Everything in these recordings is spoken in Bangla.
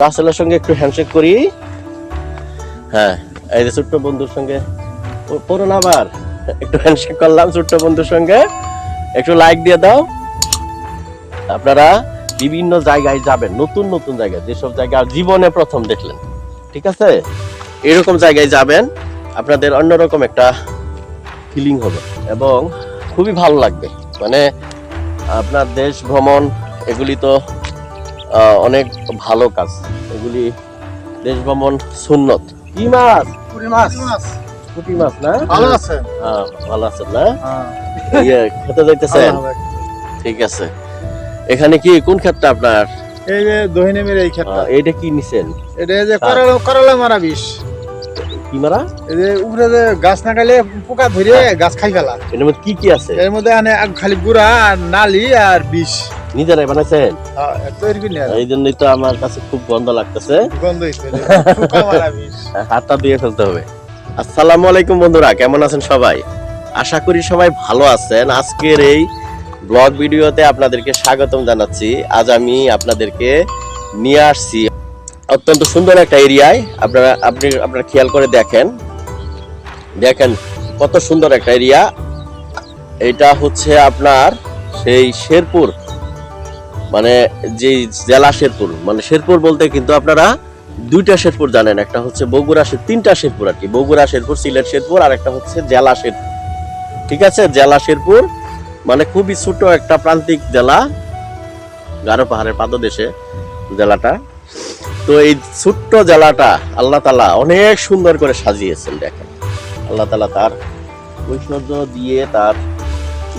রাসেলের সঙ্গে একটু হ্যান্ডশেক করি। হ্যাঁ, এই যে ছোট্ট বন্ধুর সঙ্গে পড়ো না, আবার একটু হ্যান্ডশেক করলাম ছোট্ট বন্ধুর সঙ্গে। একটু লাইক দিয়ে দাও। আপনারা বিভিন্ন জায়গায় যাবেন, নতুন নতুন জায়গায়, যেসব জায়গা জীবনে প্রথম দেখলেন, ঠিক আছে, এরকম জায়গায় যাবেন, আপনাদের অন্যরকম একটা ফিলিং হবে এবং খুবই ভালো লাগবে। মানে আপনার দেশ ভ্রমণ এগুলি তো অনেক ভালো কাজ, এগুলি দেশ ভ্রমণ সুন্নত। কি মাছ? পুঁটি মাছ। পুঁটি মাছ না? ভালো আছেন? হ্যাঁ, ভালো আছেন না? ইয়ে খেতে যাইতেছেন? ঠিক আছে। এখানে কি কোন ক্ষেতটা আপনার? এই যে দহিনেমের এই ক্ষেতটা। এইটা কি নিছেন? এটা যে করলা মারা বিষ। কি মারা? এই যে উপরে যে গাছ না খাইলে পোকা ধরে গাছ খাই ফেলা। এর মধ্যে কি কি আছে? এর মধ্যে খালি গুড়া আর নালি আর বিষ। নিজেরাই বানাইছেন? তৈরি করে এই জন্যই তো আমার কাছে খুব গন্ধ লাগতেছে। গন্ধ হইছে পোকা মারা বিষ। হাতটা দিয়ে ফেলতে হবে। আসসালামু আলাইকুম বন্ধুরা, কেমন আছেন সবাই? আশা করি সবাই ভালো আছেন। আজকের এই ব্লগ ভিডিওতে আপনাদেরকে স্বাগতম জানাচ্ছি। আজ আমি আপনাদেরকে নিয়ে আসছি অত্যন্ত সুন্দর একটা এরিয়ায়। আপনারা খেয়াল করে দেখেন কত সুন্দর একটা এরিয়া। এটা হচ্ছে আপনার সেই শেরপুর, মানে যে জেলা শেরপুর, মানে শেরপুর বলতে কিন্তু আপনারা দুইটা শেরপুর জানেন, একটা হচ্ছে বগুড়া, তিনটা শেরপুর আর কি, বগুড়া শেরপুর, সিলেট শেরপুর, আর একটা হচ্ছে জেলা শেরপুর। ঠিক আছে, জেলা শেরপুর মানে খুবই ছোট একটা প্রান্তিক জেলা, গারো পাহাড়ের পাদদেশে জেলাটা। তো এই ছোট্ট জেলাটা আল্লাহ তাআলা অনেক সুন্দর করে সাজিয়েছেন। দেখেন, আল্লাহ তাআলা তার ঐশ্বর্য দিয়ে, তার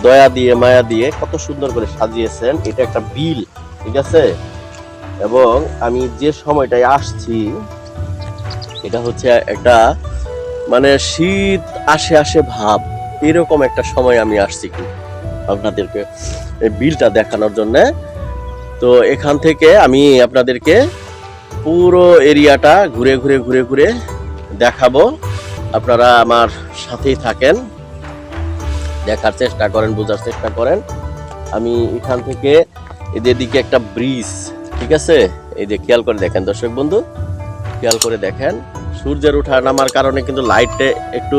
দয়া দিয়ে, মায়া দিয়ে কত সুন্দর করে সাজিয়েছেন। এটা একটা বিল, ঠিক আছে, এবং আমি যে সময়টায় আসছি এটা হচ্ছে একটা মানে শীত আসে আসে ভাব, এরকম একটা সময় আমি আসছি কি আপনাদেরকে এই বিলটা দেখানোর জন্য। তো এখান থেকে আমি আপনাদেরকে পুরো এরিয়াটা ঘুরে ঘুরে ঘুরে ঘুরে দেখাবো। আপনারা আমার সাথেই থাকেন, দেখার চেষ্টা করেন, বোঝার চেষ্টা করেন। আমি এখান থেকে এদিকে একটা ব্রিজ, ঠিক আছে, এই যে খেয়াল করে দেখেন দর্শক বন্ধু, খেয়াল করে দেখেন, সূর্যের ওঠা নামার কারণে কিন্তু লাইটে একটু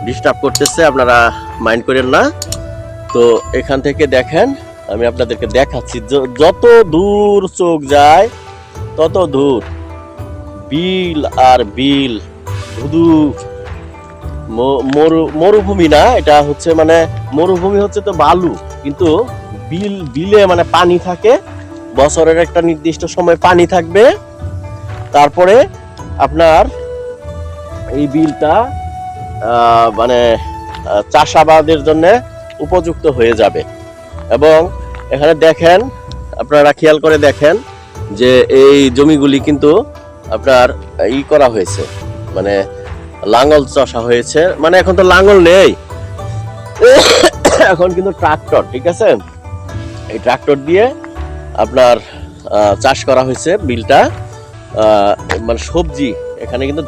ডিস্টার্ব করতেছে, আপনারা মাইন্ড করেন না। তো এখান থেকে দেখেন, আমি আপনাদেরকে দেখাচ্ছি, যত দূর চোখ যায় তত দূর বিল আর বিল, শুধু মরুভূমি না, এটা হচ্ছে মানে মরুভূমি হচ্ছে তো বালু, কিন্তু বিলে মানে পানি থাকে, বছরের একটা নির্দিষ্ট সময় পানি থাকবে, তারপরে আপনার এই বিলটা মানে চাষাবাদের জন্য উপযুক্ত হয়ে যাবে। এবং এখানে দেখেন, আপনারা খেয়াল করে দেখেন যে এই জমিগুলি কিন্তু আপনার করা হয়েছে, মানে লাঙ্গল চষা হয়েছে, মানে এখন তো লাঙ্গল নেই, এখন কিন্তু ট্রাক্টর, ঠিক আছে, এই ট্রাক্টর দিয়ে আপনার চাষ করা হয়েছে বিলটা। মানে সবজি, এখানে কিন্তু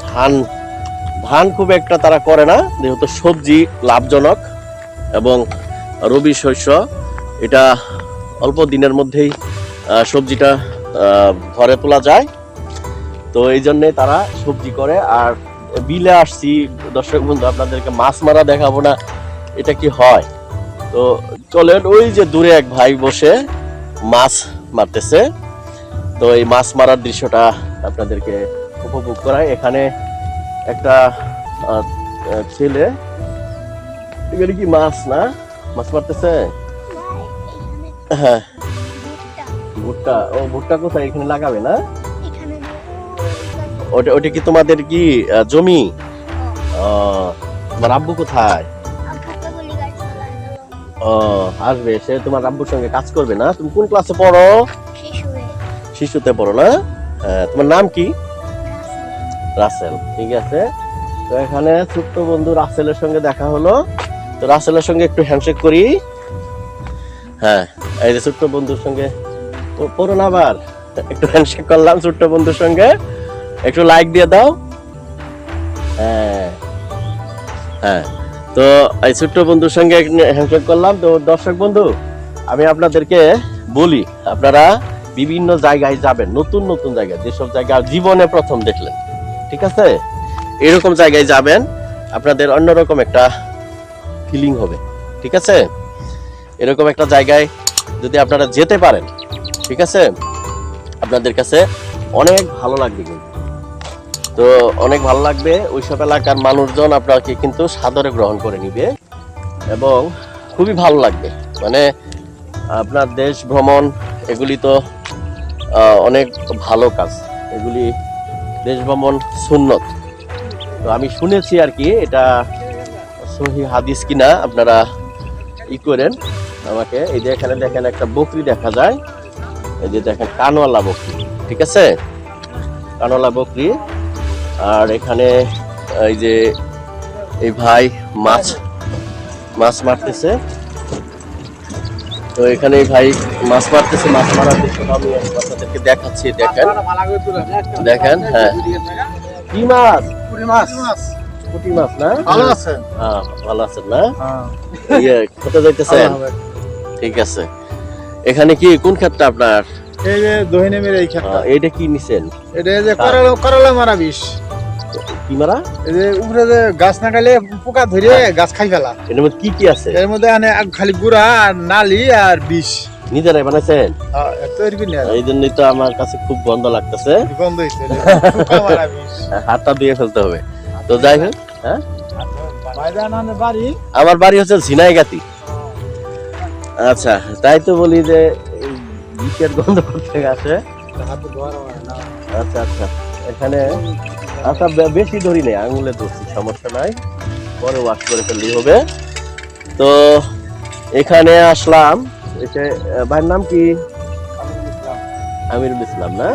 ধান খুব একটা তারা করে না, যেহেতু সবজি লাভজনক এবং রবি শস্য, এটা অল্প দিনের মধ্যেই সবজিটা ঘরে তোলা যায়, তো এই জন্যে তারা সবজি করে। আর বিলে আসছি দর্শক বন্ধু, আপনাদেরকে মাছ মারা দেখাবো না, এটা কি হয়। তো চলেন, ওই যে দূরে এক ভাই বসে মাছ মারতেছে, তো এই মাছ মারার দৃশ্যটা আপনাদেরকে উপভোগ করায়। এখানে একটা ছেলে, এখানে কি মাছ না, মাছ মারতেছে। হ্যাঁ, ভুট্টা, ও ভুট্টা কোথায় এখানে লাগাবে না? ওটা কি তোমাদের কি জমি? তোমার আব্বু কোথায়? ও, আসবে, সে তোমার আব্বুর সঙ্গে কাজ করবে না? তুমি কোন ক্লাসে পড়ো? শিশুতে পড়ো না? তোমার নাম কি? রাসেল, ঠিক আছে। তো এখানে ছোট্ট বন্ধু রাসেলের সঙ্গে দেখা হলো, তো রাসেলের সঙ্গে একটু হ্যান্ডশেক করি। হ্যাঁ, এই যে ছোট্ট বন্ধুর সঙ্গে পড়ো না, আবার একটু হ্যান্ডশেক করলাম ছোট্ট বন্ধুর সঙ্গে। একটু লাইক দিয়ে দাও। হ্যাঁ হ্যাঁ, তো এই ছোট্ট বন্ধুর সঙ্গে হ্যান্ডশেক করলাম। তো দর্শক বন্ধু, আমি আপনাদেরকে বলি, আপনারা বিভিন্ন জায়গায় যাবেন, নতুন নতুন জায়গায়, যেসব জায়গা জীবনে প্রথম দেখলেন, ঠিক আছে, এরকম জায়গায় যাবেন, আপনাদের অন্যরকম একটা ফিলিং হবে, ঠিক আছে। এরকম একটা জায়গায় যদি আপনারা যেতে পারেন, ঠিক আছে, আপনাদের কাছে অনেক ভালো লাগবে কিন্তু। তো অনেক ভালো লাগবে, ওইসব এলাকার মানুষজন আপনাকে কিন্তু সাদরে গ্রহণ করে নিবে এবং খুবই ভালো লাগবে। মানে আপনার দেশ ভ্রমণ এগুলি তো অনেক ভালো কাজ, এগুলি দেশ ভ্রমণ সুন্নত। তো আমি শুনেছি আর কি, এটা সহি হাদিস কিনা আপনারা ই করেন আমাকে। এই যে এখানে দেখেন একটা বকরি দেখা যায়, এই যে দেখেন কানওয়ালা বকরি, ঠিক আছে, কানওয়ালা বকরি। আর এখানে এই যে এই ভাই মাছ মারতেছে, তো এখানে এই ভাই মাছ মারতেছে, মাছ মারার দৃশ্যটা আমি আপনাদেরকে দেখাচ্ছি, দেখেন দেখেন। হ্যাঁ, কি মাছ? পুঁটি মাছ না? ভালো আছেন? হ্যাঁ, ভালো আছেন না? ইয়ে খেতে যাইতেছেন? ঠিক আছে। এখানে কি কোন ক্ষেতটা আপনার? এই যে দহিনেমের এই ক্ষেতটা। এইটা কি নিছেন? এটা এই যে করলা মারা বিষ। কি মারা? এই যে উপরে যে গাছ না খাইলে পোকা ধরে গাছ খাই ফেলা। এর মধ্যে কি কি আছে? এর মধ্যে খালি গুড়া আর নালি আর বিষ। নিজেরাই বানাইছেন? তৈরি করে নিয়ে এই জন্যই তো আমার কাছে খুব গন্ধ লাগতেছে। গন্ধ হইছে, পোকা মারা বিষ। হাতটা দিয়ে ফেলতে হবে। তো যাই হোক, হ্যাঁ, ভাইজানের বাড়ি? আমার বাড়ি হচ্ছে ঝিনাইগাতি। আচ্ছা, তাই তো বলি যে বিষের গন্ধ করতে আসে। আচ্ছা আচ্ছা, এখানে আচ্ছা বেশি ধরি নেই, আঙুলে ধরছি, সমস্যা নাই, পরে ওয়াশ করে ফেললেই হবে। তো এখানে আসলাম, এসে ভাইয়ের নাম কি? আমিরুল ইসলাম না?